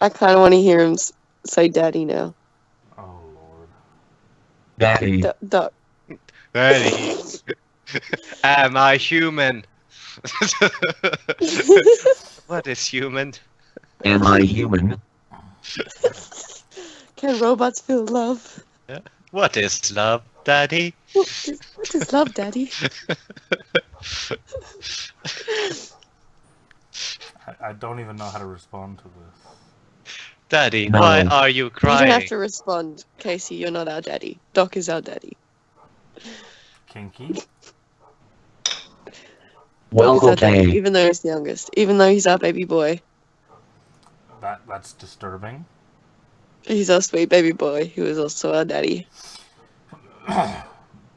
I kind of want to hear him say "Daddy" now. Oh lord. Daddy. Duck. Daddy. Am I human? What is human? Am I human? Can robots feel love? What is love, Daddy? What is love, Daddy? I don't even know how to respond to this. Daddy, No. why are you You crying? don't have to respond, Casey. You're not our daddy. Doc is our daddy. Kinky? Well, Doc is our daddy, okay. even though he's the youngest. Even though he's our baby boy. That's disturbing. He's our sweet baby boy, who is also our daddy.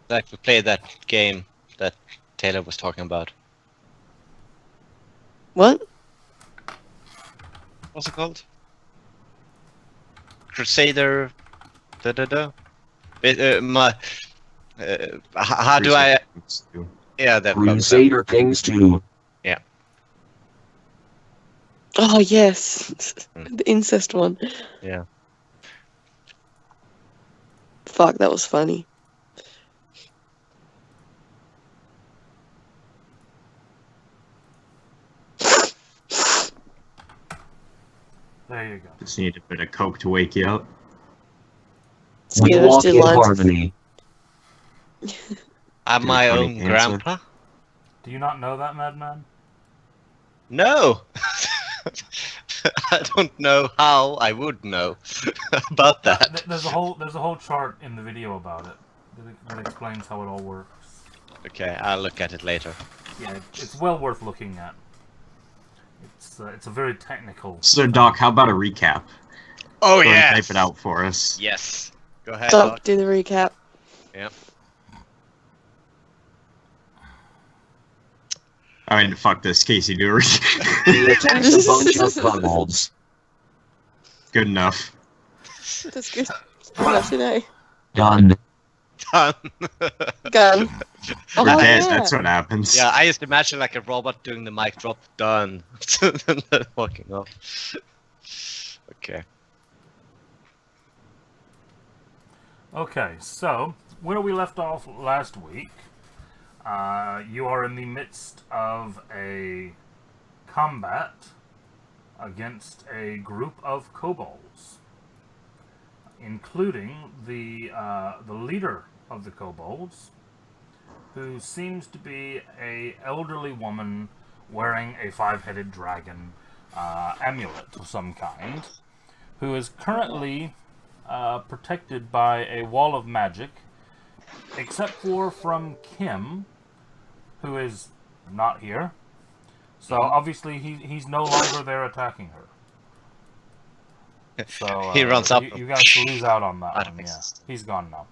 Like we played that game that Taylor was talking about. What? What's it called? Crusader. How do I? Yeah, that. Crusader Kings 2. Oh, yes. The incest one. Yeah. Fuck, that was funny. There you go. Just need a bit of coke to wake you up. We Skinner's walk did in lines. harmony. I'm my funny own answer. grandpa. Do you not know that, Madman? No. I don't know how I would know about that. There's a whole chart in the video about it that explains how it all works. Okay, I'll look at it later. Yeah, it's well worth looking at. It's a very technical. So, Doc, how about a recap? Oh Go and yeah. type it out for us. Yes. Go ahead. Doc, Doc. do the recap. Alright, fuck this. Casey, do a recap. We attacked a bunch of kobolds. Good enough. That's good. Not today. Done. Done. Gun. Oh, We're dead, yeah. that's what happens. Yeah, I just imagine like a robot doing the mic drop. Done. And then walking off. Okay. Okay, so where we left off last week, you are in the midst of a combat against a group of kobolds, including the leader of the kobolds, who seems to be a elderly woman wearing a five-headed dragon amulet of some kind, who is currently protected by a wall of magic, except for from Kim, who is not here. So obviously he's no longer there attacking her. So He runs up. You guys lose out on that I don't one. Yeah, exist. he's gone now.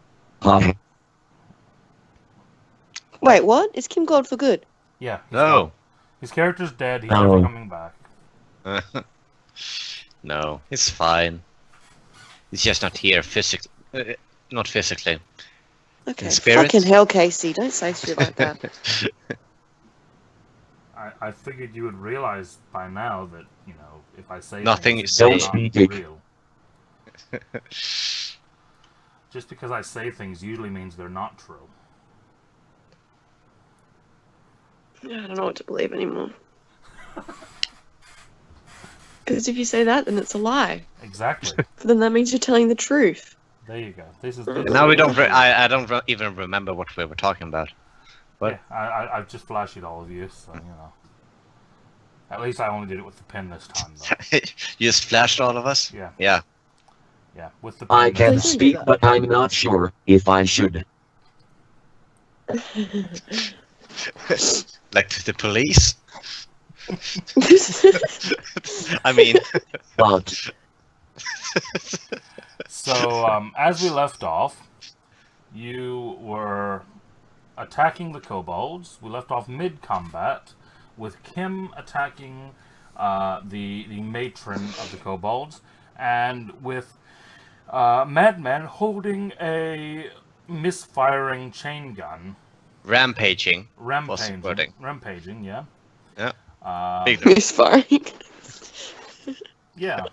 Wait, what? Is Kim gone for good? Yeah. he's No. gone. His character's dead. He's No. never coming back. No, it's fine. He's just not here physically. Not physically. Okay. In spirit? Fucking hell, Casey. Don't say shit like that. I figured you would realize by now that, you know, if I say Nothing things, is they're safe. not Speak. real. Just because I say things usually means they're not true. I don't know what to believe anymore. Because if you say that, then it's a lie. Exactly. But then that means you're telling the truth. There you go. This is Now we don't. I don't even remember what we were talking about. What? Yeah, I've just flashed it all of you, so you know. At least I only did it with the pen this time, though. You just flashed all of us. Yeah, Yeah. yeah, with the pen. I this can Please time. don't do speak, that. but I'm not sure if I should. Like the police. I mean. But So, as we left off, you were attacking the kobolds. We left off mid-combat, with Kim attacking the matron of the kobolds, and with Madman holding a misfiring chain gun. Rampaging. Was the wording. Rampaging, yeah. Yeah. Uh, Big Misfiring. yeah.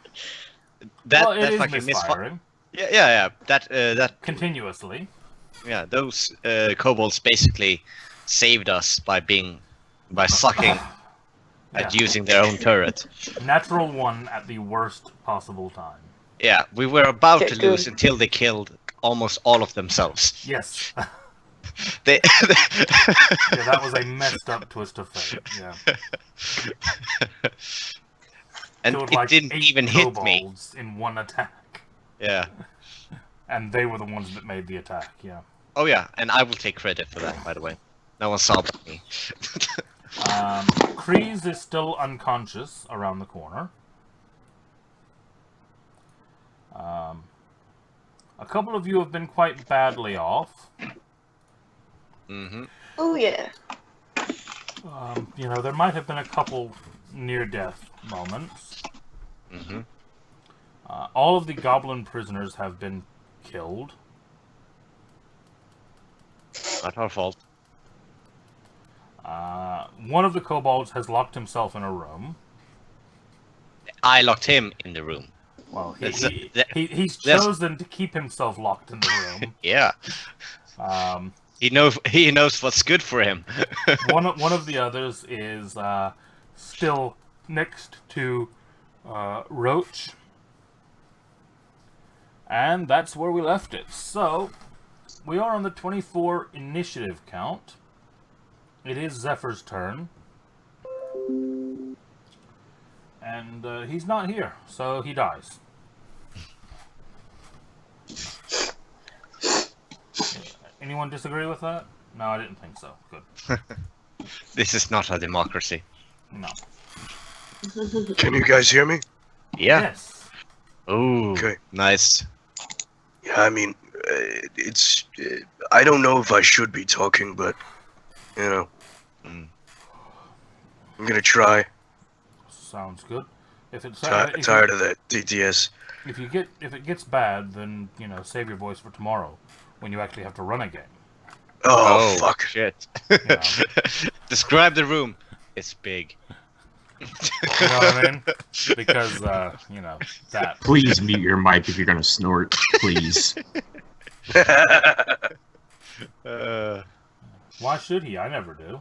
Well, it That is fucking misfiring yeah. That continuously. yeah. Those kobolds basically saved us by sucking at Yeah. using their own turret. Natural one at the worst possible time. Yeah, we were about Okay, to lose good. until they killed almost all of themselves. Yes. They. Yeah, that was a messed up twist of fate. Yeah. And Killed it like didn't 8 even hit me. kobolds in one attack. Yeah. And they were the ones that made the attack, yeah. Oh yeah, and I will take credit for that, by the way. No one saw but me. Kreese is still unconscious around the corner. A couple of you have been quite badly off. Mm-hmm. Oh yeah. You know, there might have been a couple near-death moments. Mm-hmm. All of the goblin prisoners have been killed. Not our fault. One of the kobolds has locked himself in a room. I locked him in the room. Well, he's that's- chosen to keep himself locked in the room. Yeah. He knows what's good for him. One of the others is still next to Roach. And that's where we left it. So, we are on the 24 initiative count. It is Zephyr's turn. And he's not here, so he dies. Anyone disagree with that? No, I didn't think so. Good. This is not a democracy. No. Can you guys hear me? Yeah. Yes. Ooh. Okay. Nice. Yeah, I mean, it's. I don't know if I should be talking, but you know, I'm gonna try. Sounds good. If it's Tired of that DTS. If it gets bad, then save your voice for tomorrow, when you actually have to run a game. Oh, fuck! Shit. Yeah. Describe the room. It's big. You know what I mean? Because that. Please mute your mic if you're gonna snort. Please. Why should he? I never do.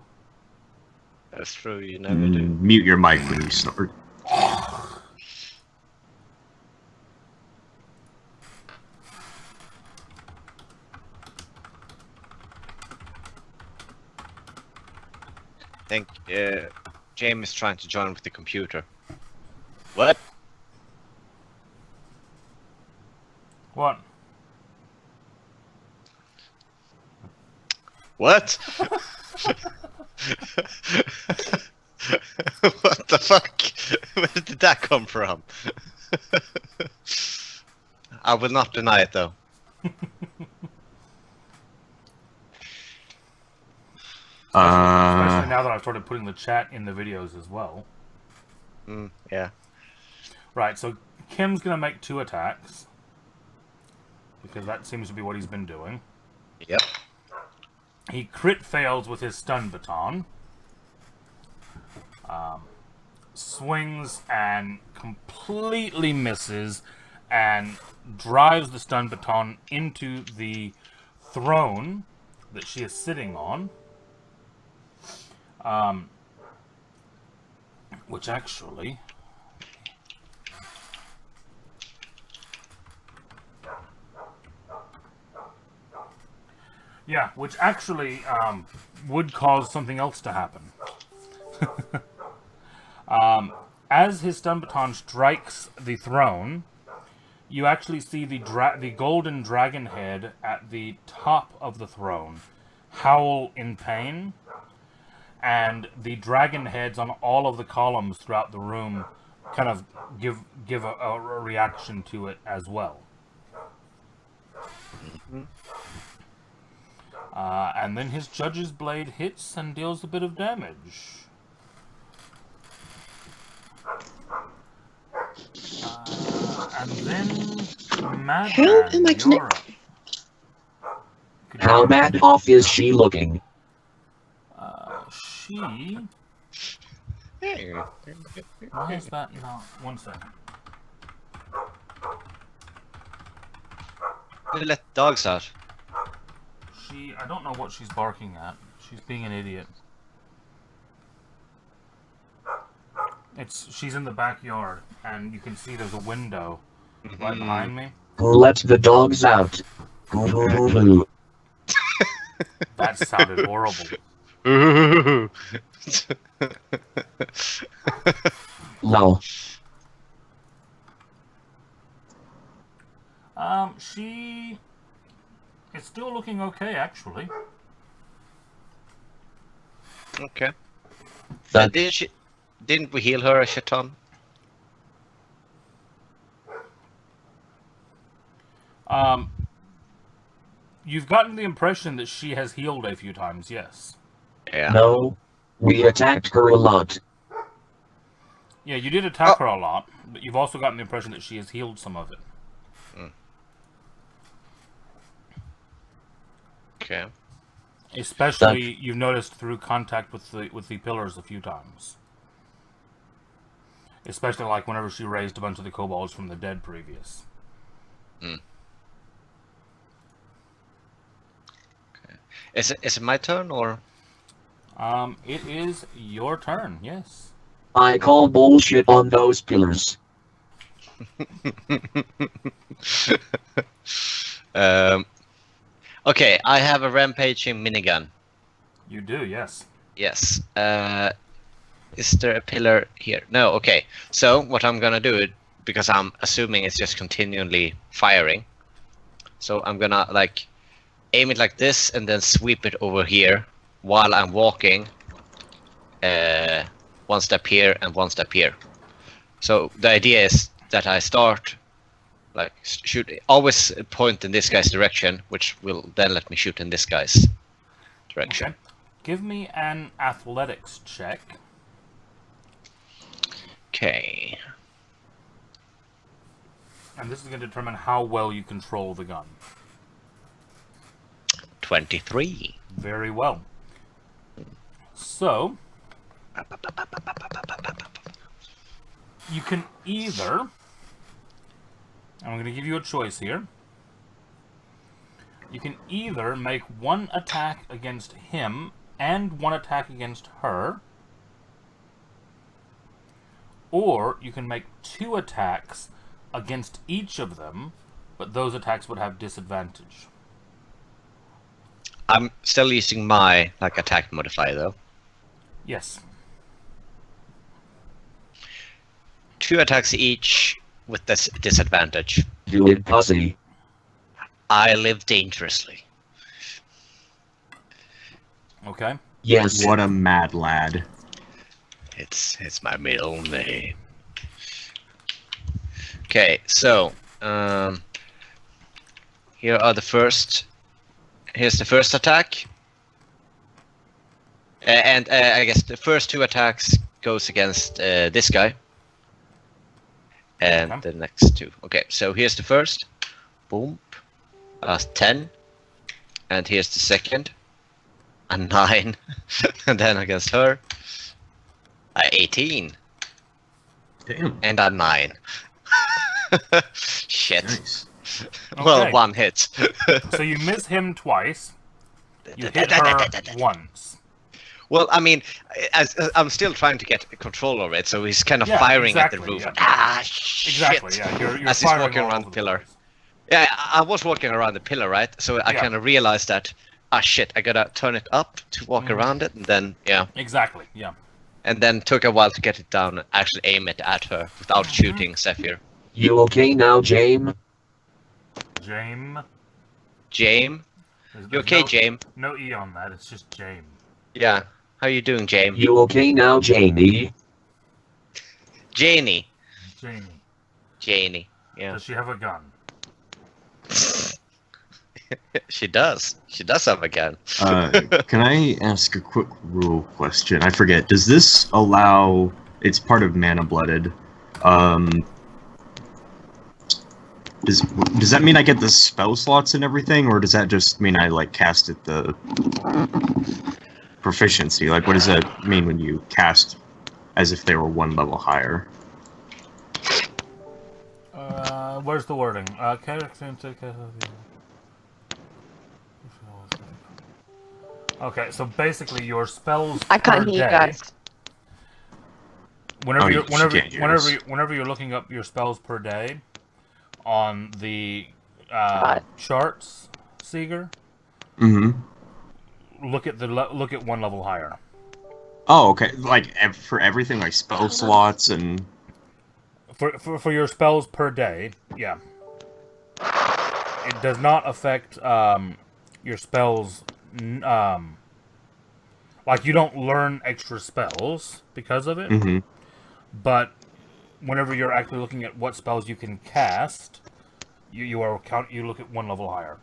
That's true. You never do. Mute your mic when you snort. I think James is trying to join with the computer. What? What? What? What the fuck? Where did that come from? I will not deny it though. Especially now that I've started putting the chat in the videos as well. Yeah. Right, so Kim's gonna make 2 attacks. Because that seems to be what he's been doing. Yep. He crit fails with his stun baton. Swings and completely misses and drives the stun baton into the throne that she is sitting on. Which actually... Yeah, which actually would cause something else to happen. As his stun baton strikes the throne, you actually see the golden dragon head at the top of the throne howl in pain, and the dragon heads on all of the columns throughout the room kind of give a reaction to it as well. And then his Judge's Blade hits and deals a bit of damage. And then Mad How Man, am I you're connect- up. How mad off is she looking? She... Why is that not... 1 second. you let dogs out? I don't know what she's barking at. She's being an idiot. She's in the backyard, and you can see there's a window right behind me. Let the dogs out. That sounded horrible. Lol. She is still looking okay, actually. Okay. That Didn't we heal her a shit ton? You've gotten the impression that she has healed a few times, yes. Yeah. no. We attacked her a lot. Yeah, you did attack her a lot, but you've also gotten the impression that she has healed some of it. Okay. Especially, you've noticed through contact with the pillars a few times. Especially like whenever she raised a bunch of the kobolds from the dead previous. Okay. Is it my turn or? It is your turn, yes. I call bullshit on those pillars. Okay, I have a rampaging minigun. You do, yes. Yes. Is there a pillar here? No, okay. So what I'm gonna do, because I'm assuming it's just continually firing. So I'm gonna like aim it like this and then sweep it over here while I'm walking. One step here and one step here. So the idea is that I start like shoot, always point in this guy's direction, which will then let me shoot in this guy's direction. Okay. Give me an athletics check. Okay. And this is going to determine how well you control the gun. 23. Very well. So, you can either, I'm going to give you a choice here. You can either make one attack against him and one attack against her, or you can make 2 attacks against each of them, but those attacks would have disadvantage. I'm still using my like attack modifier though. Yes. 2 attacks each with this disadvantage. Do it, pussy. I live dangerously. Okay. Yes. What a mad lad. It's my middle name. Okay, so here are the first. Here's the first attack, and I guess the first 2 attacks goes against this guy, and Okay. the next 2. Okay, so here's the first. Boom, 10, and here's the second, a 9, and then against her, 18. Damn. And a 9. Shit. Nice. Well, Okay. 1 hit. So you miss him twice. You hit her once. Well, I mean, as I'm still trying to get control of it, so he's kind of Yeah, firing exactly, at the roof. yeah. Ah, shit. Exactly, yeah. You're As he's firing walking all around over the pillar. place. Yeah, I was walking around the pillar, right? So I Yeah. kind of realized that, shit, I gotta turn it up to walk around it, and then, yeah. Exactly, yeah. And then took a while to get it down and actually aim it at her without shooting Zephyr. You okay now, James? Jame. Jame? There's You okay, no, Jame? No E on that, it's just Jame. Yeah. How you doing, Jame? You okay now, Janie? Janie. Jamie. Janie. Yeah. Does she have a gun? She does. She does have a gun. Can I ask a quick rule question? I forget. Does this allow? It's part of Mana Blooded. Does that mean I get the spell slots and everything, or does that just mean I like cast it the proficiency? Like, what does that mean when you cast as if they were 1 level higher? Where's the wording? Okay, so basically your spells I per can't hear you day. guys. Whenever Oh, you're she can't hear us. whenever you're looking up your spells per day on the Right. charts, Seeger, Mm-hmm. look at one level higher. Oh, okay. Like for everything, like spell slots and. For your spells per day, yeah. It does not affect your spells. Like you don't learn extra spells because of it. Mm-hmm. But whenever you're actually looking at what spells you can cast, you look at one level higher.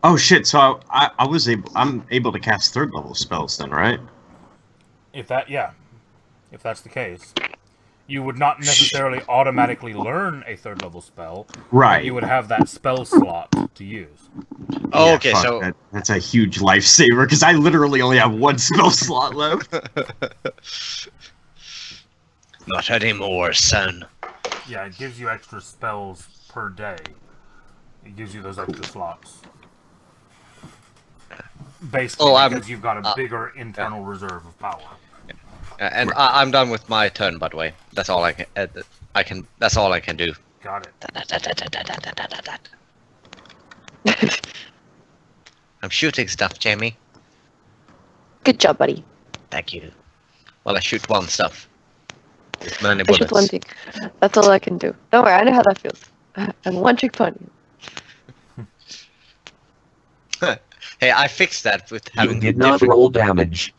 Oh shit! So I'm able to cast 3rd level spells then, right? If that's the case, you would not necessarily automatically learn a 3rd level spell. Right. But you would have that spell slot to use. Oh, Yeah, okay, fuck, so that's a huge lifesaver because I literally only have 1 spell slot left. not anymore, son. Yeah, it gives you extra spells per day. It gives you those extra slots. Basically, because you've got a bigger internal reserve of power. And I'm done with my turn, by the way. That's all I can. That's all I can do. Got it. I'm shooting stuff, Jamie. Good job, buddy. Thank you. Well, I shoot one stuff. With many I bullets. shoot one thing. That's all I can do. Don't worry, I know how that feels. I'm one trick pony. Hey, I fixed that with You having did not roll damage.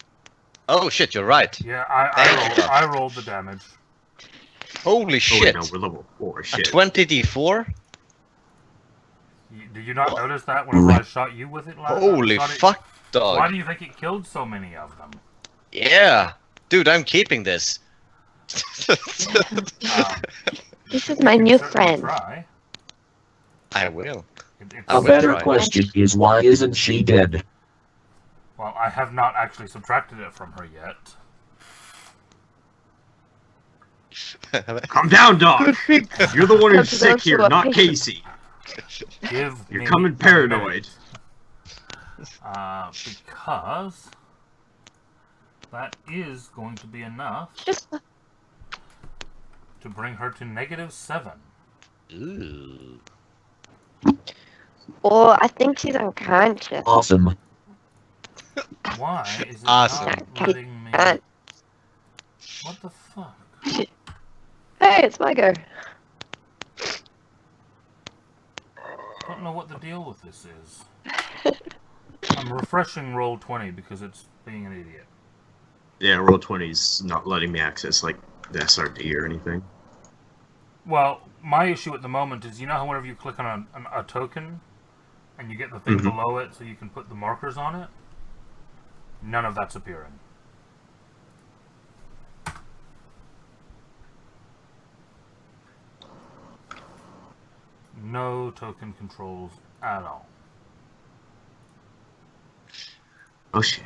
Oh shit, you're right. Yeah, Thank you. I rolled the damage. Holy Oh, wait, shit. no, we're level 4. A Shit. 20d4? Did you not notice that whenever I shot you with it last Holy time? fuck, dog. Why do you think it killed so many of them? Yeah. Dude, I'm keeping this. This is my You new can certainly friend. Try. I will. It's I A will better try. question is why isn't she dead? Well, I have not actually subtracted it from her yet. Calm down, dog. You're the one who's That's sick also here, a not patient. Casey. Give You're me coming a paranoid. minute, because that is going to be enough Just to bring her to -7. Ooh. oh, I think she's unconscious. Awesome. Why is it Awesome. not letting me? And What the fuck? hey, it's my go. I don't know what the deal with this is. I'm refreshing Roll20 because it's being an idiot. Yeah, Roll20's not letting me access like the SRD or anything. Well, my issue at the moment is, you know how whenever you click on a token and you get the thing Mhm. below it so you can put the markers on it? None of that's appearing. No token controls at all. Oh shit.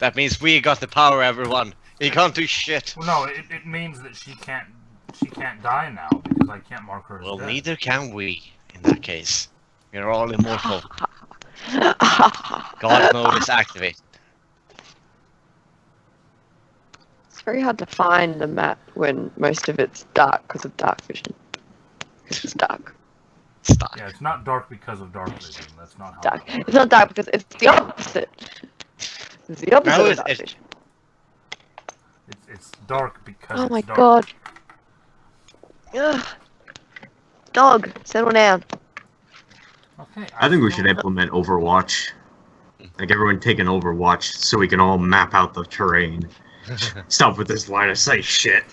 That means we got the power, everyone. He can't do shit. Well, no, it means that she can't die now because I can't mark her as Well, dead. neither can we, in that case. We're all immortal. God mode is activated. It's very hard to find the map when most of it's dark because of dark vision. Because it's dark. Stop. Yeah, it's not dark because of dark vision. That's not how. Dark. It's not dark because it's the opposite. It's the opposite No, of it's- dark it's- vision. It's dark because Oh it's my dark. god. Ugh. Dog, settle down. Okay. I think we should still- implement Overwatch. Like everyone take an Overwatch so we can all map out the terrain. Stop with this line of sight shit.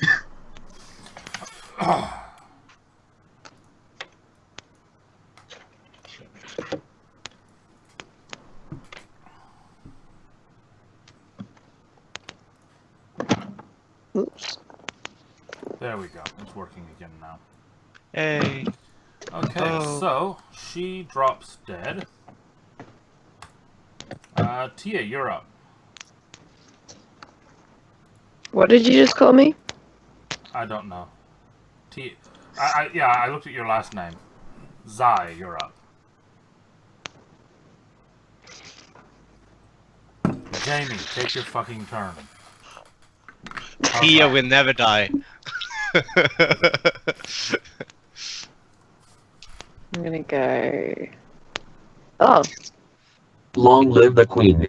Oops. There we go. It's working again now. Hey. Okay, Oh. so she drops dead. Tia, you're up. What did you just call me? I don't know. Tia. I looked at your last name. Zai, you're up. Jamie, take your fucking turn. Tia will never die. I'm gonna go. Oh, Long live the queen.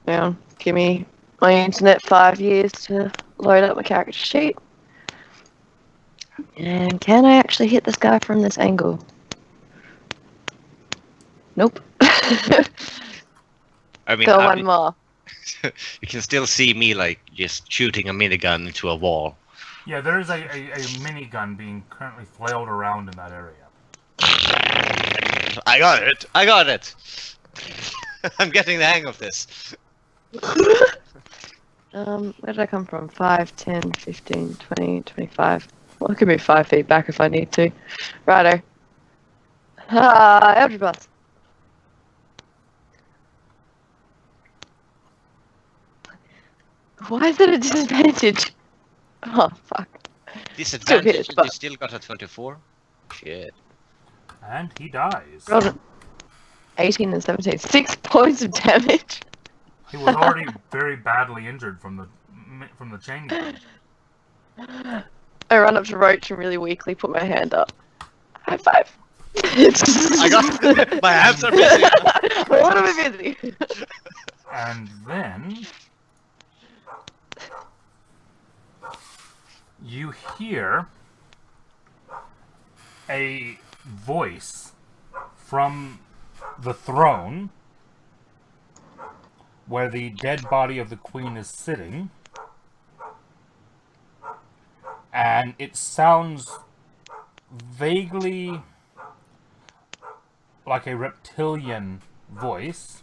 now give me my internet 5 years to load up my character sheet. And can I actually hit this guy from this angle? Nope. I mean, Go one more. you can still see me like just shooting a minigun into a wall. Yeah, there is a minigun being currently flailed around in that area. I got it! I got it! I'm getting the hang of this. Where did I come from? 5, 10, 15, 20, 25. Well, I can move 5 feet back if I need to. Righto. Elder Why is it a disadvantage? Oh, fuck. Disadvantage? but- You still got a 24? Shit. And he dies. Rolled an 18 and 17. 6 points of damage. He was already very badly injured from the chain gun. I run up to Roach and really weakly put my hand up. High five. I got my hands are busy. I want to be busy. And then you hear a voice from the throne where the dead body of the queen is sitting, and it sounds vaguely like a reptilian voice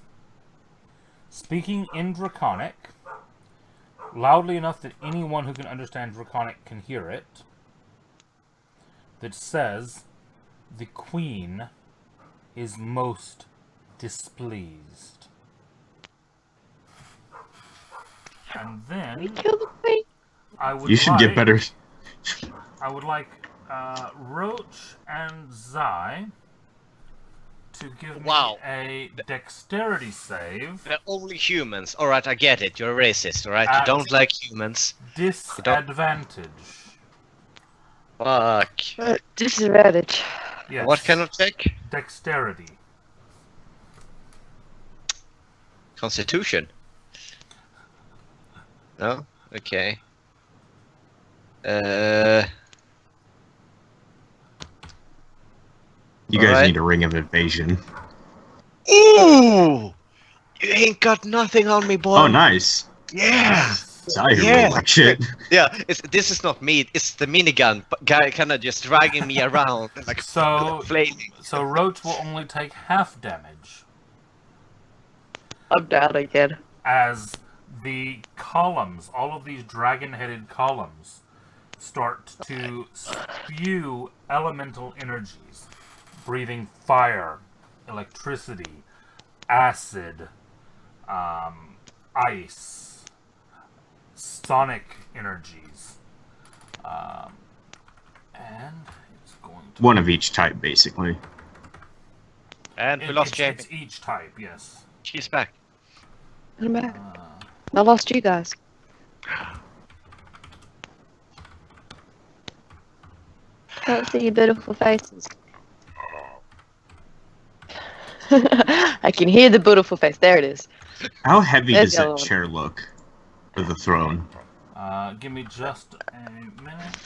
speaking in Draconic, loudly enough that anyone who can understand Draconic can hear it, that says, "The queen is most displeased." And then Kill the queen. I would You should get better. I would like Roach and Zai to give me Wow. a dexterity save. They're only humans. Alright, I get it. You're a racist, alright? You At- don't like humans. Disadvantage. Fuck. Disadvantage. Yes. What kind of check? Dexterity. Constitution. No? Okay. You guys Alright. need a ring of evasion. Ooh! You ain't got nothing on me, boy. Oh, nice. Yeah! I Yeah. like shit. Yeah, this is not me, it's the minigun guy kinda just dragging me around like So, flailing. so Roach will only take half damage I'm down again. as the columns, all of these dragon-headed columns, start to spew elemental energies, breathing fire, electricity, acid, ice, sonic energies, and it's going to. One of each type, basically. And we lost Jamie. It's each type, yes. She's back. I'm back. I lost you guys. Can't see your beautiful faces. I can hear the beautiful face. There it is. How heavy There's does the that other one. chair look? For the throne. Give me just a minute.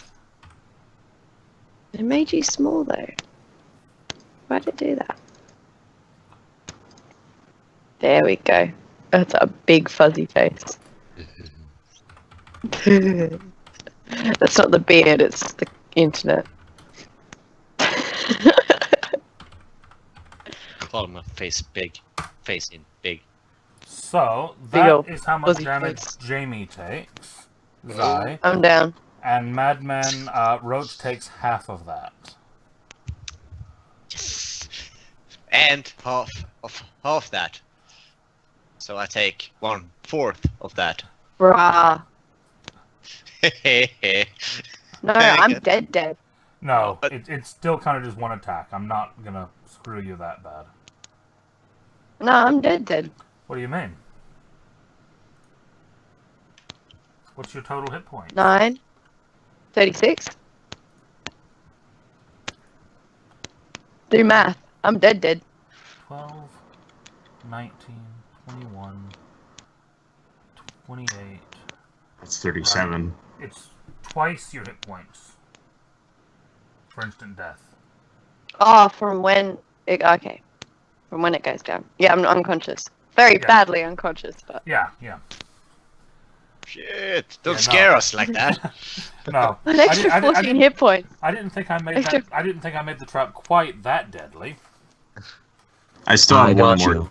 It made you small though. Why did it do that? There we go. That's a big fuzzy face. That's not the beard, it's the internet. Call my face big. Face in big. So, Big that ol' is how much fuzzy damage face. Jamie takes. Zai. I'm down. And Madman Roach takes half of that. Yes. And half that. So I take 1/4 of that. Bruh. Hehehe. No, I'm dead. No, it's still kind of just one attack. I'm not gonna screw you that bad. No, I'm dead. What do you mean? What's your total hit point? 9. 36. Do math. I'm dead. 12, 19, 21, 28. That's 37. It's twice your hit points for instant death. Oh, from when it... Okay. From when it goes down. Yeah, I'm unconscious. Very Yeah. badly unconscious, but... Yeah. Shit! Don't Yeah, scare no. us like that. No. An extra 14 hit points. I didn't think I made that. I didn't think I made the trap quite that deadly. I still I have one got more. you.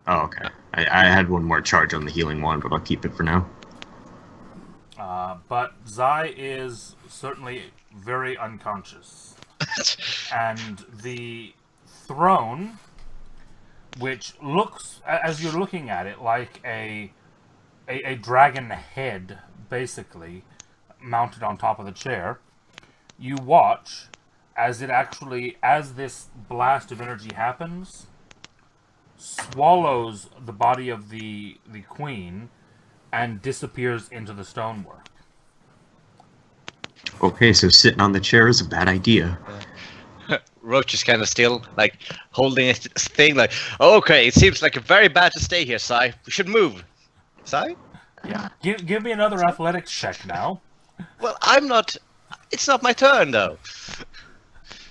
Oh, okay. I had one more charge on the healing one, but I'll keep it for now. But Zai is certainly very unconscious, and the throne, which looks, as you're looking at it, like a dragon head, basically, mounted on top of the chair. You watch as this blast of energy happens, swallows the body of the queen, and disappears into the stonework. Okay, so sitting on the chair is a bad idea. Roach is kind of still like holding his thing, like, okay, it seems like very bad to stay here, Sai. We should move. Sai? Yeah. Give me another athletics check now. Well, I'm not. It's not my turn though.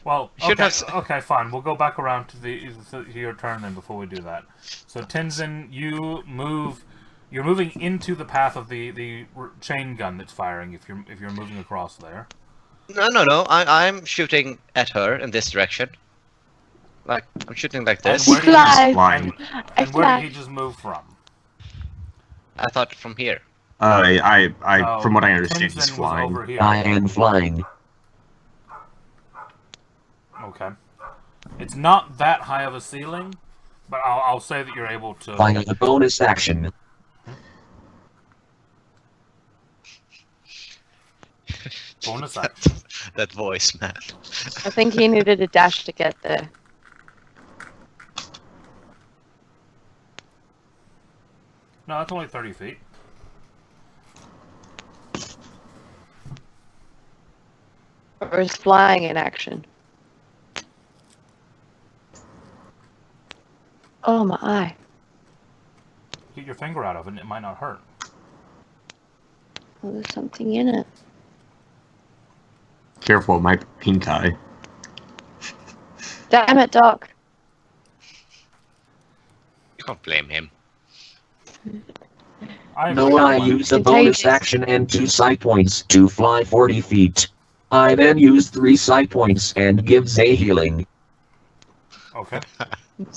Well, Should okay, have okay, fine. We'll go back around to your turn then before we do that. So Tenzin, you move. You're moving into the path of the chain gun that's firing. If you're moving across there. No. I'm shooting at her in this direction. Like I'm shooting like this. And where did he- Fly. Flying. And where did he just move from? I thought from here. Oh, From what I understand, Tenzin he's was flying. over here. I am flying. Okay. It's not that high of a ceiling, but I'll say that you're able to. Final bonus action. Bonus action. That voice, man. I think he needed a dash to get there. No, that's only 30 feet. Or is flying in action? Oh, my eye. Get your finger out of it, and it might not hurt. Oh, there's something in it. Careful, my pink eye. Damn it, Doc. You can't blame him. No, I use a bonus Contagious. action and 2 side points to fly 40 feet. I then use 3 side points and give Zay healing. Okay.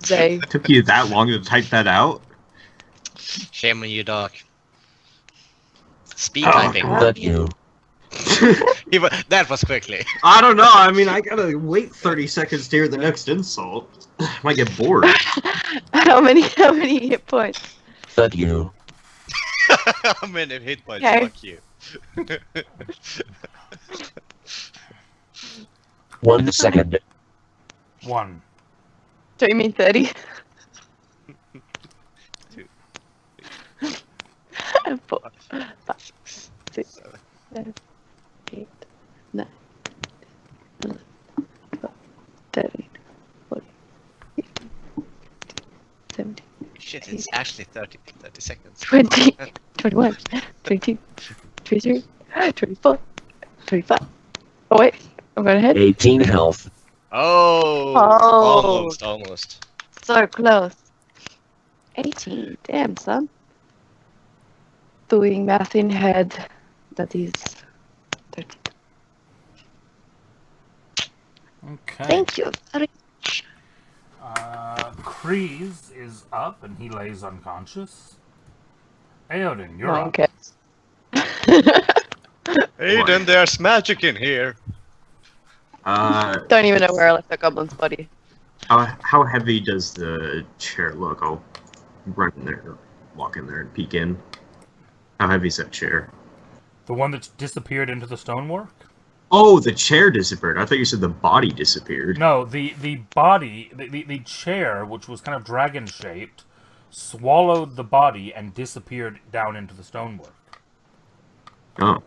Zay. Took you that long to type that out? Shame on you, Doc. Speed Oh, typing. God. But you. That was quickly. I don't know. I mean, I gotta wait 30 seconds to hear the next insult. Might get bored. How many hit points? But you. How many hit points? Okay. Fuck you. 1 second. 1. Do you mean 30? 2. 4, 5, 6, 7, 8, 9, 11, 12, 13, 14, 15, 17, Shit, it's actually 30 seconds. 20, 21, 22, 23, 24, 25. Oh wait, I'm going ahead. 18 health. Oh, Oh. almost. So close. 18. Damn, son. Doing math in head. That is 13. Okay. Thank you. Sorry. Kreese is up, and he lays unconscious. Eodin, you're No one up. cares. Hey, then there's magic in here. Don't even know where I left the goblin's body. How heavy does the chair look? I'll run in there, walk in there, and peek in. How heavy is that chair? The one that's disappeared into the stonework? Oh, the chair disappeared. I thought you said the body disappeared. No, the body, the chair, which was kind of dragon shaped, swallowed the body and disappeared down into the stonework. Oh.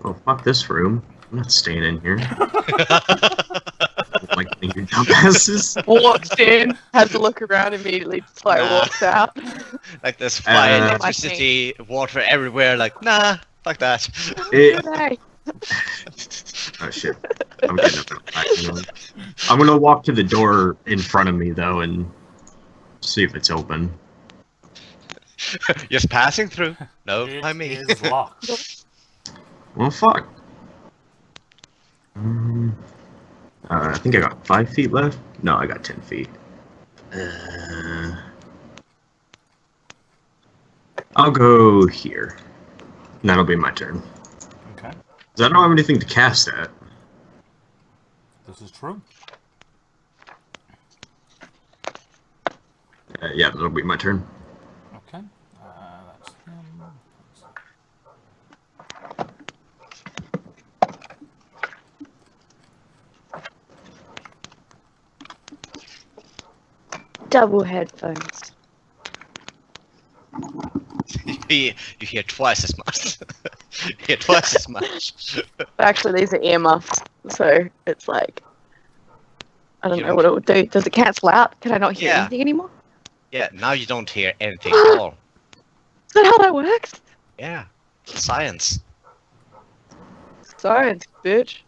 Oh, fuck this room. I'm not staying in here. Like you dumbasses. Walks in, has a look around immediately, just like Nah. walks out. Like there's fire, Uh, electricity, water everywhere. Like nah, fuck that. Hey. Oh shit. I'm getting up back. I'm gonna walk to the door in front of me though and see if it's open. Just passing through. No, It I mean. is locked. Well, fuck. I think I got 5 feet left. No, I got 10 feet. I'll go here. And that'll be my turn. Okay, 'Cause I don't have anything to cast at. this is true. Yeah, that'll be my turn. Okay, that's him. Double headphones. You hear twice as much. You hear twice as much. Actually, these are earmuffs, so it's like I don't You know don't- what it would do. Does it cancel out? Can I not hear Yeah. anything anymore? Yeah, now you don't hear anything at all. Is that how that works? Yeah, science. Science, bitch.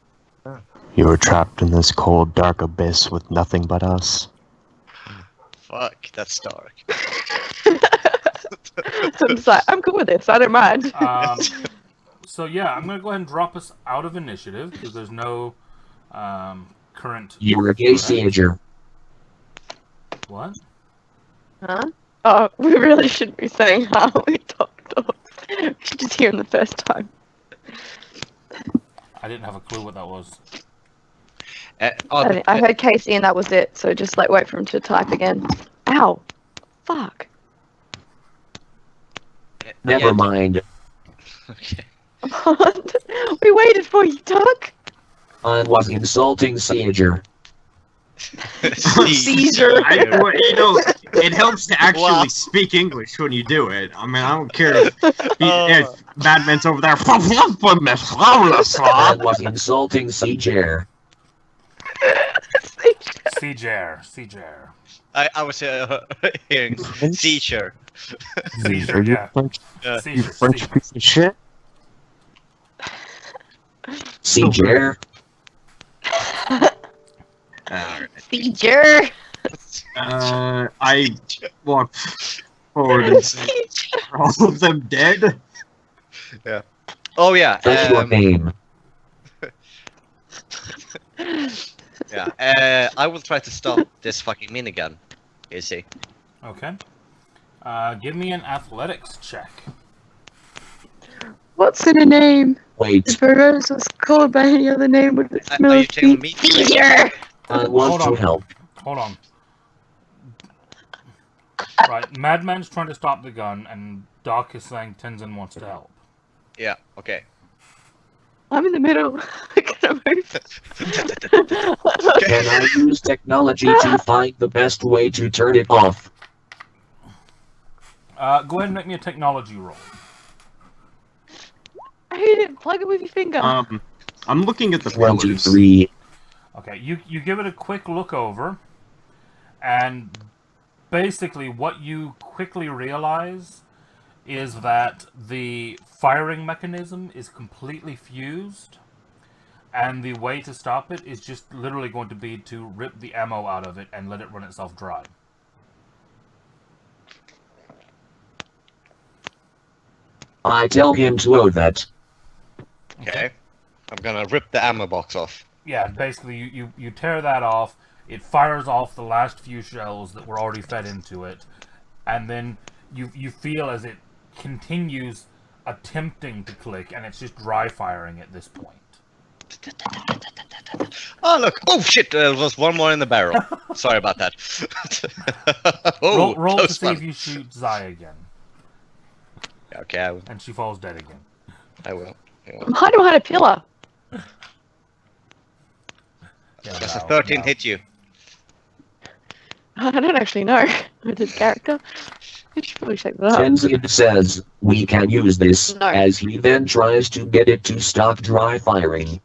You were trapped in this cold, dark abyss with nothing but us. Fuck, that's dark. I'm just like, I'm cool with this. I don't mind. So yeah, I'm gonna go ahead and drop us out of initiative because there's no current. You're a gay sager. What? Huh? Oh, we really shouldn't be saying how we talked. We should just hear him the first time. I didn't have a clue what that was. I heard Casey and that was it. So just like wait for him to type again. Ow! Fuck. Never mind. Okay. We waited for you, Doug. I was insulting Sager. Seizure. Well, you know, it helps to actually Wow. speak English when you do it. I mean, I don't care if, if Oh. Madman's over there. I was insulting Sager. Seager. I was hearing seizure. Seizure, Are you yeah. French? Uh, You French piece of shit? Sager. Seizure. I walk forward and say, "Are all of them dead?" Oh yeah. That's your name. Yeah. I will try to stop this fucking minigun. You see. Okay. Give me an athletics check. What's in a name? Wait, If a rose was called by any other name, would it smell Are you of telling me? Seizure. I want Hold to on. help. Hold on. Right, Madman's trying to stop the gun, and Doc is saying Tenzin wants to help. Yeah. Okay. I'm in the middle. I gotta move. Can I use technology to find the best way to turn it off? Go ahead and make me a technology roll. I hate it. Plug it with your finger. I'm looking at the pillars. 23. Okay, you give it a quick look over, and basically what you quickly realize is that the firing mechanism is completely fused, and the way to stop it is just literally going to be to rip the ammo out of it and let it run itself dry. I tell him to load that. Okay. I'm gonna rip the ammo box off. Yeah, basically you tear that off, it fires off the last few shells that were already fed into it, and then you feel as it continues attempting to click, and it's just dry firing at this point. Oh look! Oh shit! There was one more in the barrel. Sorry about that. Oh, roll to close see one. if you shoot Zai again, Okay. and she falls dead again. I will. I'm hiding behind a pillar. Yeah, Does a no, 13 no. hit you? I don't actually know with this character. I should probably check that out. Tenzin says, we can use this, No. as he then tries to get it to stop dry firing.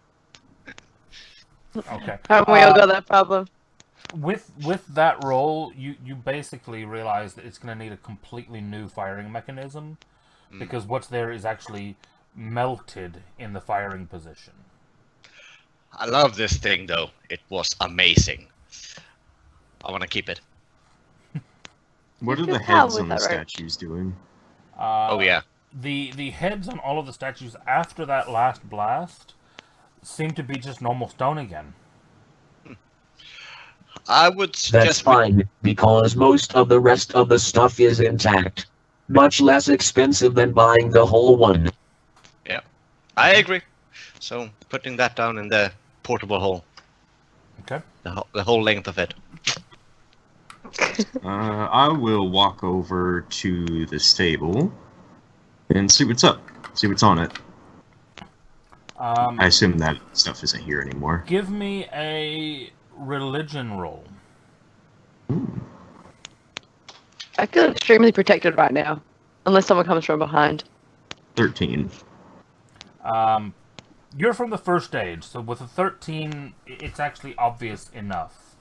Okay. Haven't we all got that problem? With that roll, you basically realize that it's going to need a completely new firing mechanism, because what's there is actually melted in the firing position. I love this thing though. It was amazing. I want to keep it. What are Just the how heads with on the that rope? statues doing? Oh yeah. The heads on all of the statues after that last blast seem to be just normal stone again. I would That's suggest fine, because most of the rest of the stuff is intact. Much less expensive than buying the whole one. I agree. So putting that down in the portable hole. Okay. The whole length of it. I will walk over to the stable and see what's up. See what's on it. I assume that stuff isn't here anymore. Give me a religion roll. I feel extremely protected right now, unless someone comes from behind. 13. You're from the first stage, so with a 13, it's actually obvious enough.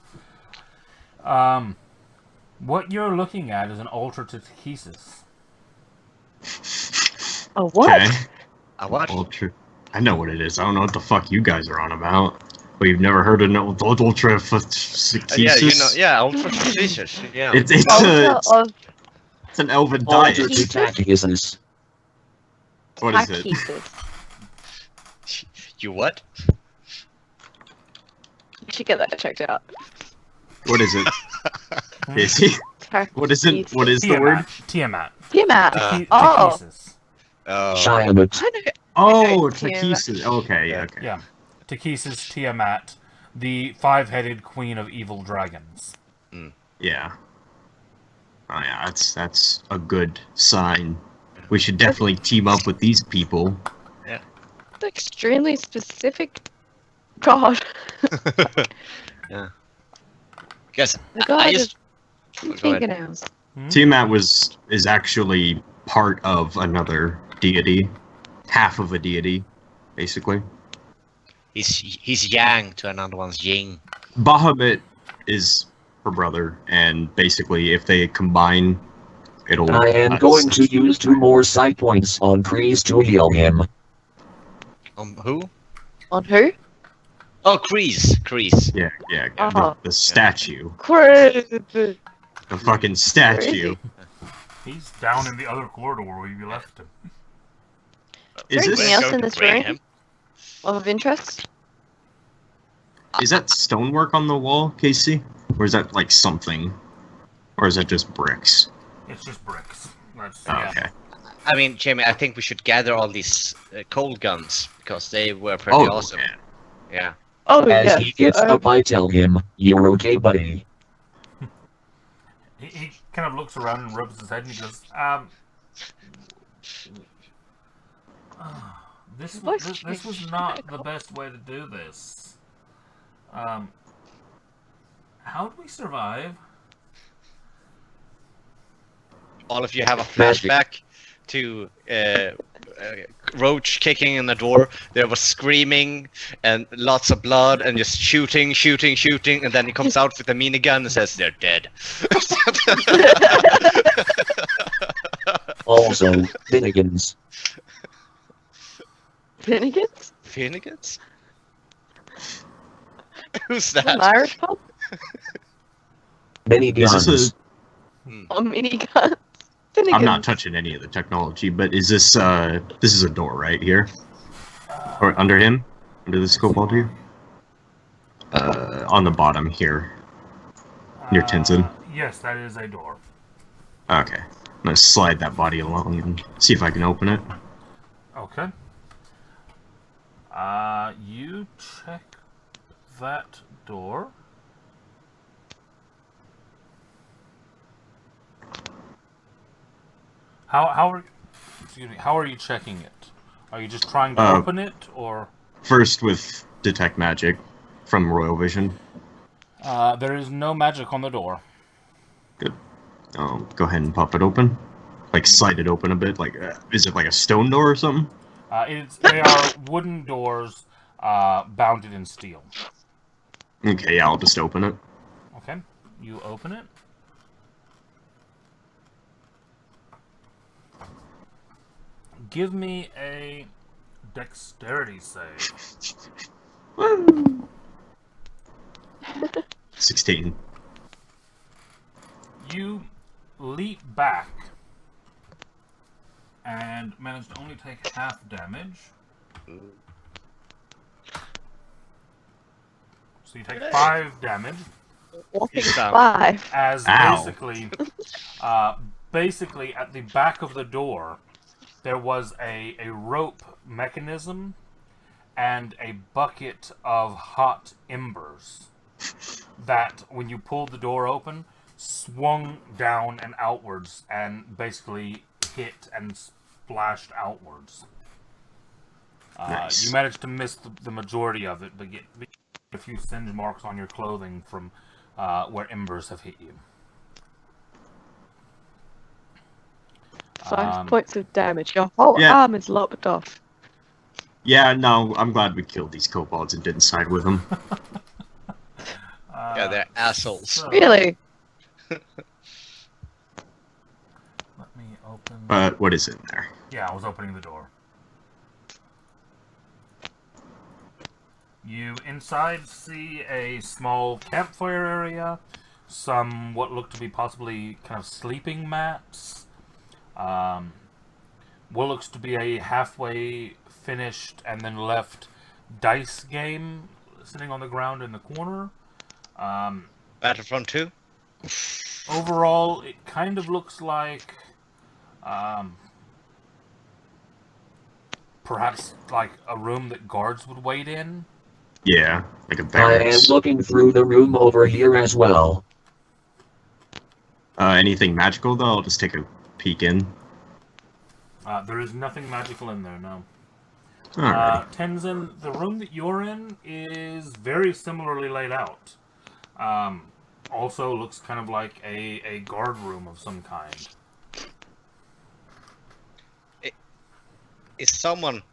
What you're looking at is an altar to Takesis. Oh, what? Okay. I what? Ultra. I know what it is. I don't know what the fuck you guys are on about. But you've never heard of an ultra Yeah, you know. Yeah, ultra Jesus. Yeah. It's an elven diet. Altar to Takesis. What is it? Takesis. You what? You should get that checked out. What is it? Is he? What is it? What is the word? Tiamat. Tiamat. Oh. Takesis. Shiamut. I know. Oh, Tiamat. Takesis. Okay, Yeah. okay. Yeah. Takesis Tiamat, the five-headed queen of evil dragons. Yeah. Oh yeah, that's a good sign. We should definitely team up with these people. It's extremely specific. God. Yeah. Guess The god I is just. Go ahead. fingernails. Tiamat is actually part of another deity, half of a deity, basically. He's yang to another one's yin. Bahamut is her brother, and basically, if they combine, it'll. I am going to use 2 more sight points on Kreese to heal him. Who? On who? Oh, Kreese. Yeah. Oh. The statue, Crazy. the fucking statue. He's down in the other corridor where we left him. Is Anything this? else Going in to this bring room? him. Of interest? Is that stonework on the wall, Casey? Or is that like something? Or is that just bricks? It's just bricks. That's, Oh, yeah. okay. I mean, Jamie, I think we should gather all these cold guns because they were pretty Oh, awesome. yeah. Yeah. Oh, As yes. he gets up, I tell him, "You're okay, buddy." He kind of looks around and rubs his head and he goes, this was not the best way to do this. How do we survive? All of you have a flashback to Roach kicking in the door. There was screaming and lots of blood and just shooting, and then he comes out with a minigun and says they're dead. Also, Finnegans. Finnegan's? Finnegans? Who's Is that an that? Irish pub? Many Is this guns. Or minigun? Finnegan's. I'm not touching any of the technology, but is this this is a door right here? Or under him? Under the scope here? On the bottom here. Near Tenzin. Yes, that is a door. Okay. I'm gonna slide that body along and see if I can open it. Okay. You check that door. How are you checking it? Are you just trying to open it, or? First with Detect Magic from Royal Vision. There is no magic on the door. Good. Go ahead and pop it open. Like, slide it open a bit. Like, is it like a stone door or something? They are wooden doors, bounded in steel. Okay, yeah, I'll just open it. Okay, you open it. Give me a dexterity save. 16. You leap back and manage to only take half damage. So you take 5 damage. Walking Sound. 5. As Ow. basically at the back of the door, there was a rope mechanism and a bucket of hot embers that, when you pulled the door open, swung down and outwards and basically hit and splashed outwards. Nice. You managed to miss the majority of it, but get a few singe marks on your clothing from where embers have hit you. 5 points of damage. Your whole arm is lopped off. Yeah, no, I'm glad we killed these kobolds and didn't side with them. Yeah, they're assholes. So, Really? let me open... But what is in there? Yeah, I was opening the door. You inside see a small campfire area, some what look to be possibly kind of sleeping mats, what looks to be a halfway finished and then left dice game sitting on the ground in the corner. Battlefront 2? Overall, it kind of looks like perhaps like a room that guards would wait in. Yeah, like a I am barracks. looking through the room over here as well. Anything magical, though? I'll just take a peek in. There is nothing magical in there, no. Alright. Tenzin, the room that you're in is very similarly laid out. Also looks kind of like a guard room of some kind. Is someone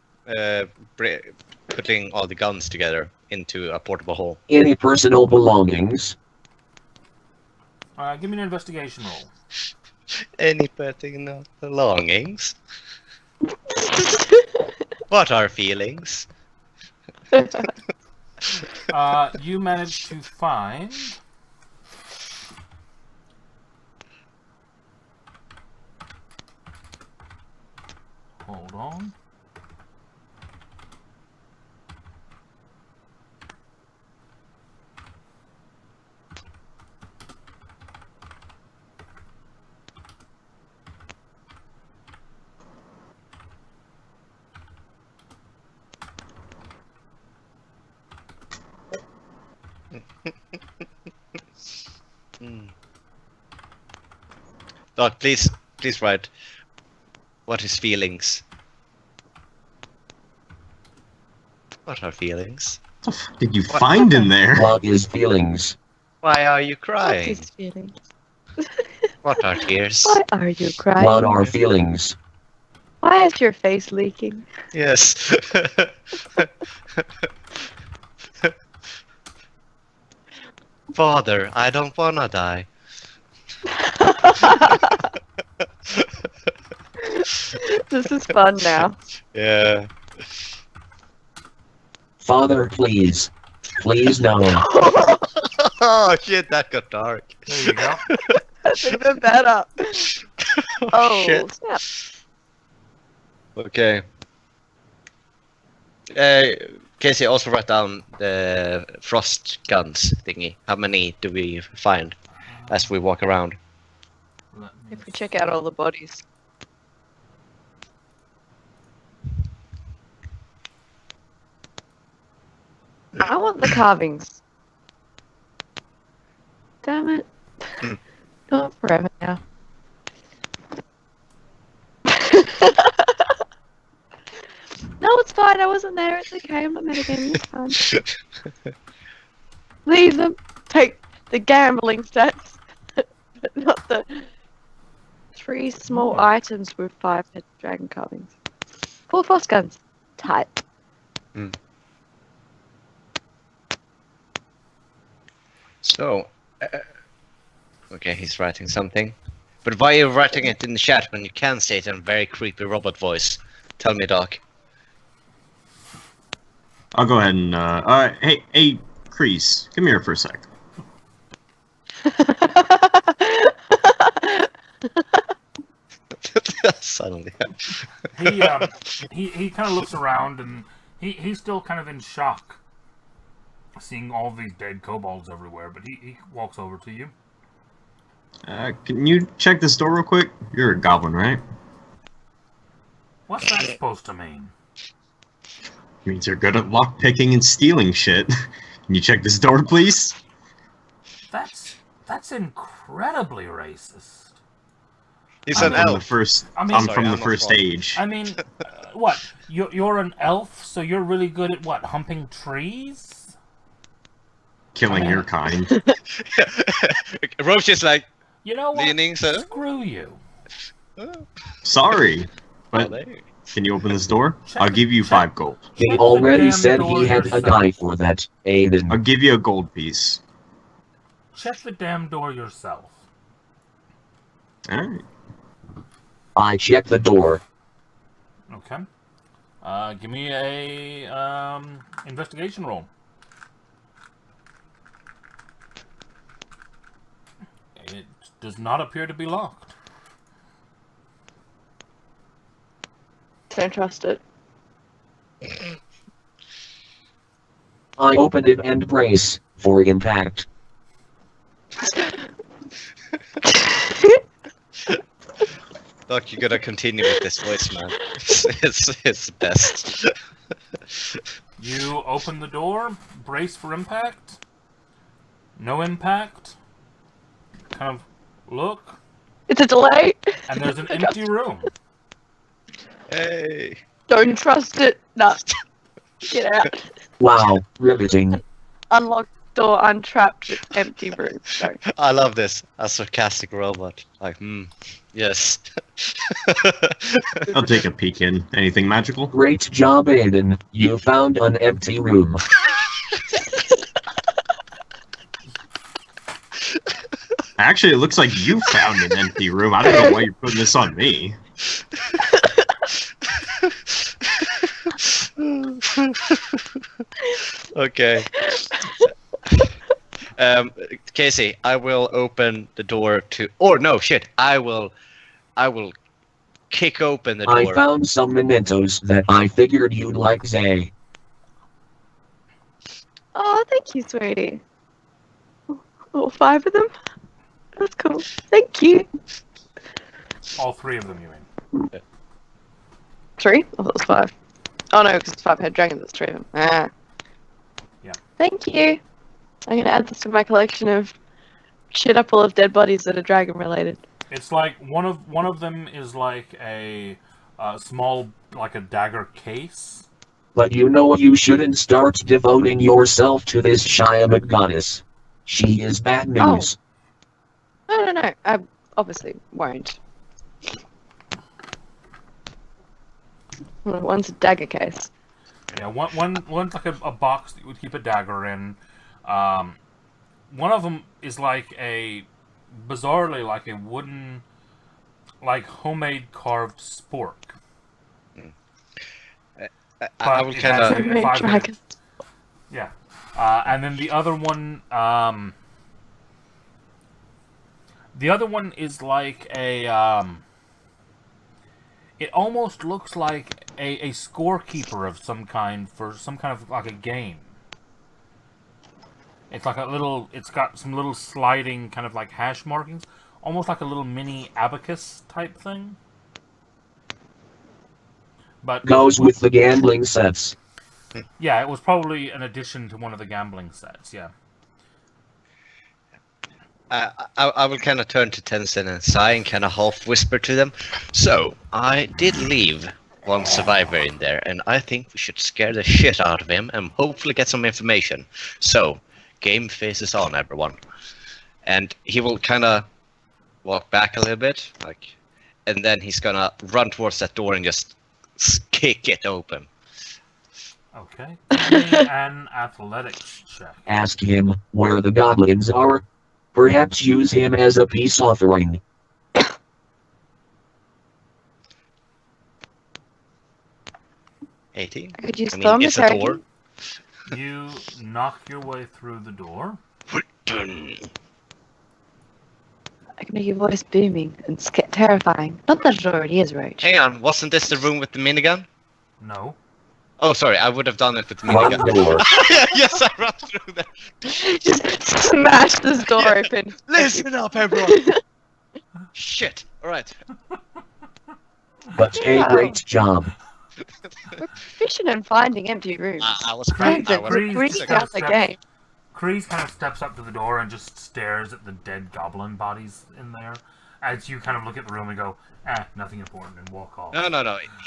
putting all the guns together into a portable hole? Any personal belongings? Give me an investigation roll. Any personal belongings? What are feelings? You managed to find... Hold on. Doc, please write. What is feelings? What are feelings? What the f did you find in there? What is feelings? Why are you What crying? is feeling? What are tears? Why are you crying? What are feelings? Why is your face leaking? Yes. Father, I don't wanna die. This is fun now. Yeah. Father, please. Please no. Oh shit, that got dark. There you go. That's even better. Oh, shit. snap. Okay. Casey, also write down the frost guns thingy. How many do we find as we walk around? Let me If we check out all the bodies. I want the carvings. Damn it. Not forever now. fine. I wasn't there. It's okay. I'm not metagaming. It's fine. Leave them. Take the gambling stats, but not the 3 small items with 5 head dragon carvings. 4 frost guns. Tight. So, okay, he's writing something. But why are you writing it in the chat when you can say it in a very creepy robot voice? Tell me, Doc. I'll go ahead and hey, Kreese, come here for a sec. Suddenly. He kind of looks around and he's still kind of in shock, seeing all these dead kobolds everywhere. But he walks over to you. Can you check this door real quick? You're a goblin, right? What's that supposed to mean? Means you're good at lockpicking and stealing shit. Can you check this door, please? That's incredibly racist. He's an elf. I'm from the first age. I mean, what? You're an elf, so you're really good at what? Humping trees? Killing your kind. Roach is like, you know what? leaning, so. Screw you. Sorry, but can you open this door? I'll give you 5 gold. He already said he had a guy for that, Aiden. I'll give you a gold piece. Check the damn door yourself. Alright. I checked the door. Okay. Give me a investigation roll. It does not appear to be locked. Don't trust it. I opened it and brace for impact. Doc, you gotta continue with this voice, man. It's the best. You open the door, brace for impact. No impact. Kind of look, It's a delay. and there's an empty room. Hey. Don't trust it. Nah. Get out. Wow, riveting. Unlocked door, untrapped, empty room. Sorry. I love this. A sarcastic robot. Like, yes. I'll take a peek in. Anything magical? Great job, Aiden. You found an empty room. Actually, it looks like you found an empty room. I don't know why you're putting this on me. Okay. Casey, I will open the door to. Or no, shit. I will kick open the door. I found some mementos that I figured you'd like, Zay. Oh, thank you, sweetie. All 5 of them? That's cool. Thank you. All 3 of them, you mean? 3? I thought it was 5. Oh no, because it's 5 head dragons, it's 3 of them. Ah. Yeah. Thank you. I'm gonna add this to my collection of shit up full of dead bodies that are dragon related. It's like one of them is like a small, like a dagger case. But you know you shouldn't start devoting yourself to this Shia goddess. She is bad news. No. I obviously won't. One's a dagger case. Yeah, one's like a box that you would keep a dagger in. One of them is like bizarrely like a wooden, like homemade carved spork. I will kind of. Homemade dragon. Yeah, and then the other one is like a it almost looks like a scorekeeper of some kind for some kind of like a game. It's like it's got some little sliding kind of like hash markings, almost like a little mini abacus type thing. But Goes with the gambling sets. yeah, it was probably an addition to one of the gambling sets, yeah. I will kind of turn to Tenzin and sigh and kind of half whisper to them. So, I did leave one survivor in there, and I think we should scare the shit out of him and hopefully get some information. So, game faces on, everyone. And he will kind of walk back a little bit, like, and then he's gonna run towards that door and just kick it open. Okay. Give me an athletics check. Ask him where the goblins are. Perhaps use him as a peace offering. 18. I could use I mean, thumb it's a attacking. door. You knock your way through the door. I can make your voice booming and terrifying. Not that it already is, Roach. Hang on, wasn't this the room with the minigun? No. Oh, sorry, I would have done it with the One minigun. door. Yes, I ran through there. Just smash this door open. Listen up, everyone. Shit. All right. But a great job. We're proficient in finding empty rooms. I was Great, proud. I We're great. was freaked out the game. Kreese kind of steps up to the door and just stares at the dead goblin bodies in there. As you kind of look at the room and go, nothing important, and walk off. No.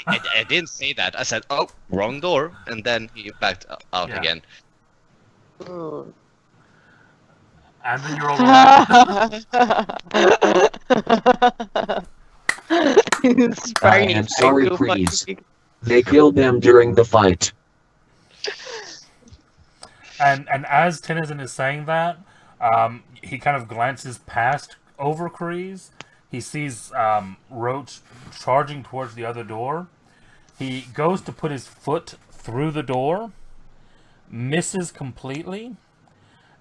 I didn't say that. I said, oh, wrong door, and then he backed out Yeah. again. Ooh. And then you're over. I am sorry, Kreese. They killed them during the fight. And as Tennyson is saying that, he kind of glances past over Kreese. He sees Roach charging towards the other door. He goes to put his foot through the door, misses completely,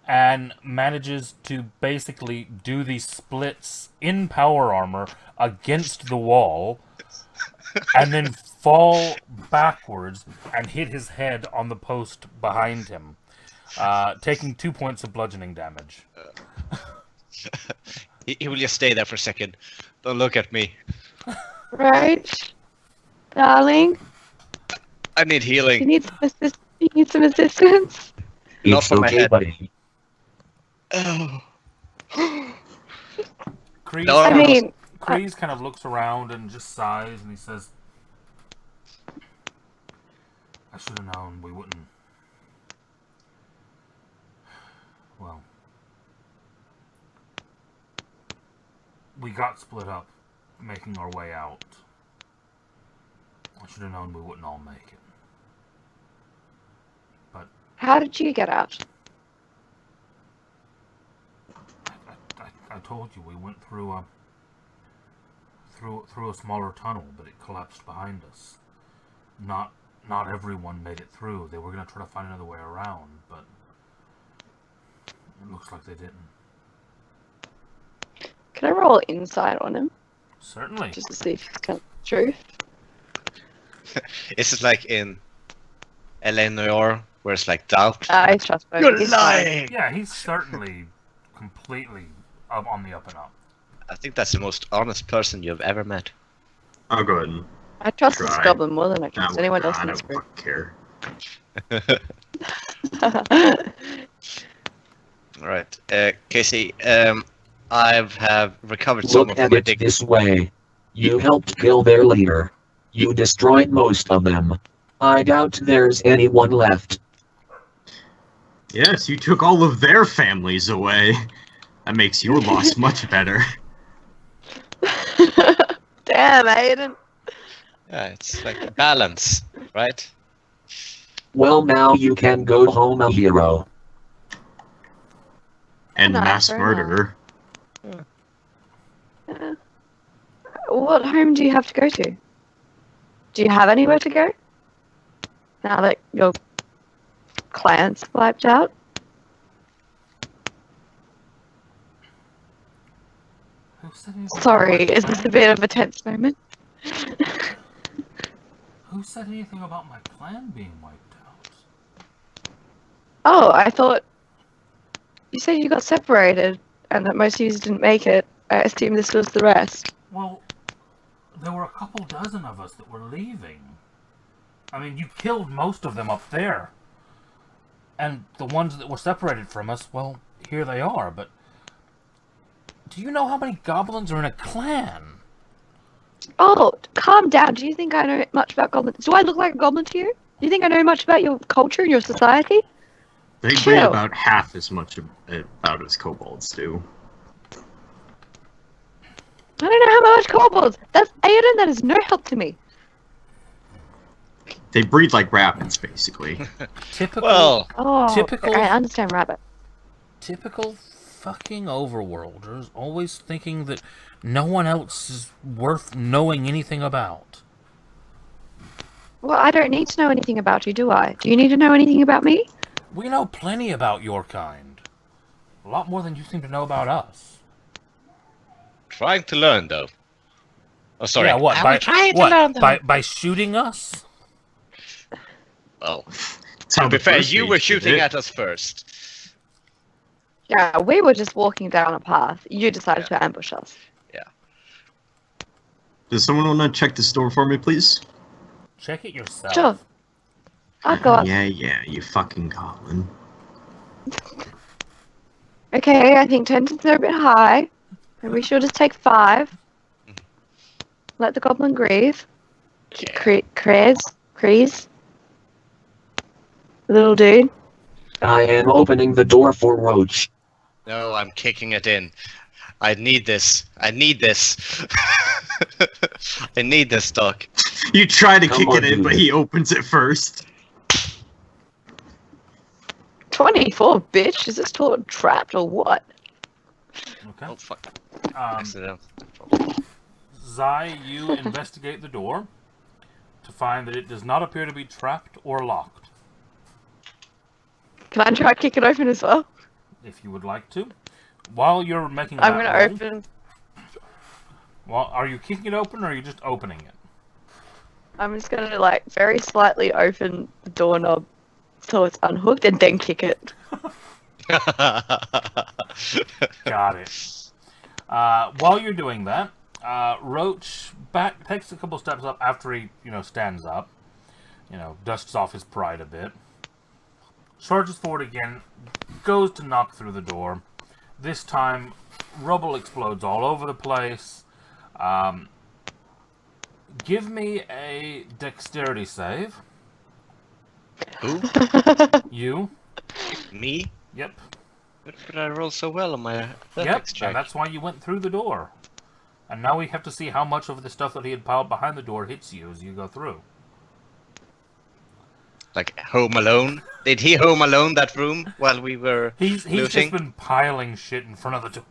and manages to basically do these splits in power armor against the wall, and then fall backwards and hit his head on the post behind him, taking 2 points of bludgeoning damage. He will just stay there for a second. Don't look at me. Right, darling. I need healing. You need some assistance. Not It's for my okay, head. buddy. Oh. Kreese, No, I mean, Kreese kind of looks around and just sighs, and he says, I should have known we wouldn't. Well, we got split up, making our way out. I should have known we wouldn't all make it. how did you get out? I told you we went through a smaller tunnel, but it collapsed behind us. Not everyone made it through. They were gonna try to find another way around, but it looks like they didn't. Can I roll insight on him Certainly. just to see if it's kind of true? Is it like in L.A. New York, where it's like doubt? He's trustworthy. You're He's fine. lying! Yeah, he's certainly completely up on the up and up. I think that's the most honest person you've ever met. I'll go ahead and. I trust this Try. goblin more than I trust anyone else I in don't this group. fucking care. Alright, Casey, I have recovered some Look of at my it dignity. this way. You helped kill their leader. You destroyed most of them. I doubt there's anyone left. Yes, you took all of their families away. That makes your loss much better. Damn, Aiden. Yeah, it's like balance, right? Well, now you can go home a hero. And Nice, mass very murderer. What home do you have to go to? Do you have anywhere to go? Now that your clan's wiped out? Who said anything Sorry, about my is this a plan? bit of a tense moment? Who said anything about my plan being wiped out? Oh, I thought you said you got separated and that most of you didn't make it. I assume this was the rest. Well, there were a couple dozen of us that were leaving. I mean, you killed most of them up there. And the ones that were separated from us, well, here they are, but do you know how many goblins are in a clan? Oh, calm down. Do you think I know much about goblins? Do I look like a goblin to you? Do you think I know much about your culture and your society? They breed Chill. about half as much about as kobolds do. I don't know how much kobolds. That's Aiden. That is no help to me. They breed like rabbits, basically. Typical. Well, Oh, Typical- I understand rabbit. Typical fucking overworlders, always thinking that no one else is worth knowing anything about. Well, I don't need to know anything about you, do I? Do you need to know anything about me? We know plenty about your kind. A lot more than you seem to know about us. trying to learn though. Oh, sorry. Yeah, what? I'm trying to learn though. By shooting us? Well, That's how to be the fair, first you were mage did shooting it. at us first. Yeah, we were just walking down a path. You decided to ambush us. Does someone want to check this door for me, please? Check it yourself. Sure. I'll go up. Yeah, you fucking goblin. Okay, I think 10 are a bit high. Maybe we should just take 5. Let the goblin grieve. Yeah. Crease. Little dude. I am opening the door for Roach. No, I'm kicking it in. I need this. I need this. I need this, Doc. You try to Come kick on, it in, dude. but he opens it first. 24, bitch. Is this door trapped or what? Okay. Oh, fuck. Um, Accident. Zai, you investigate the door to find that it does not appear to be trapped or locked. Can I try to kick it open as well? If you would like to. While you're making I'm that gonna roll, open. well, are you kicking it open or are you just opening it? I'm just gonna like very slightly open the doorknob so it's unhooked and then kick it. Got it. While you're doing that, Roach takes a couple steps up after he, stands up. Dusts off his pride a bit. Charges forward again, goes to knock through the door. This time, rubble explodes all over the place. Give me a dexterity save. Who? You. Me? Yep. But I rolled so well on my Yep. Redux And check. that's why you went through the door. And now we have to see how much of the stuff that he had piled behind the door hits you as you go through. Like Home Alone? Did he Home Alone that room while we were He's looting? just been piling shit in front of the door.